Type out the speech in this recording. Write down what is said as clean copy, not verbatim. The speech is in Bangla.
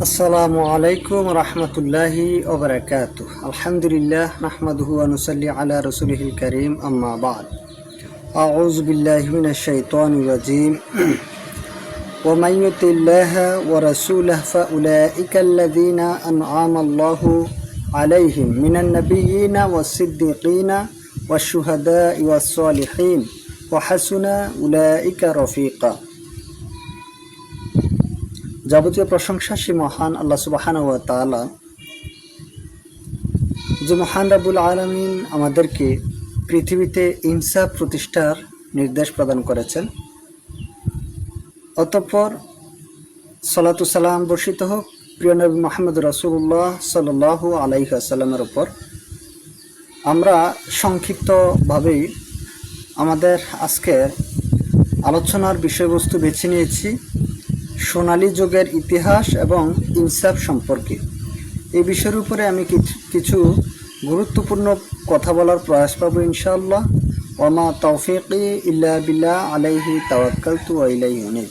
আসসালামু আলাইকুম রহমতুল্লাহি ওবরাকাতুহ। আলহামদুলিল্লাহ নাহমাদুহু ওয়া নুসাল্লি আলা রাসূলিহিল কারীম, আম্মা বা'দ। আউযু বিল্লাহি মিনাশ শাইতানির রাজীম। ওয়া মান ইউতিল্লাহা ওয়া রাসূলাহু ফাউলাইকাল্লাযীনা আন'আমাল্লাহু আলাইহিম মিনান নাবিয়্যিনা ওয়াস-সিদ্দীকিনা ওয়াশ-শুহাদা'i ওয়াস-সালিহিন ওয়া হাসুনা উলাইকা রফিকা। যাবতীয় প্রশংসা সে মহান আল্লাহ সুবহানাহু ওয়া তাআলা, যে মহান রাব্বুল আলামিন আমাদেরকে পৃথিবীতে ইনসাফ প্রতিষ্ঠার নির্দেশ প্রদান করেছেন। অতঃপর সালাতু সালাম বর্ষিত হোক প্রিয় নবী মুহাম্মদ রাসূলুল্লাহ সাল্লাল্লাহু আলাইহি ওয়াসাল্লামের উপর। আমরা সংক্ষিপ্তভাবেই আমাদের আজকের আলোচনার বিষয়বস্তু বেছে নিয়েছি সোনালী যুগের ইতিহাস এবং ইনসাফ সম্পর্কে। এই বিষয়ের উপরে আমি কিছু গুরুত্বপূর্ণ কথা বলার প্রয়াস পাবো ইনশাআল্লাহ। ওয়া মা তাওফীকি ইল্লা বিল্লাহ আলাইহি তাওয়াক্কালতু ওয়া ইলাইহি উনীব।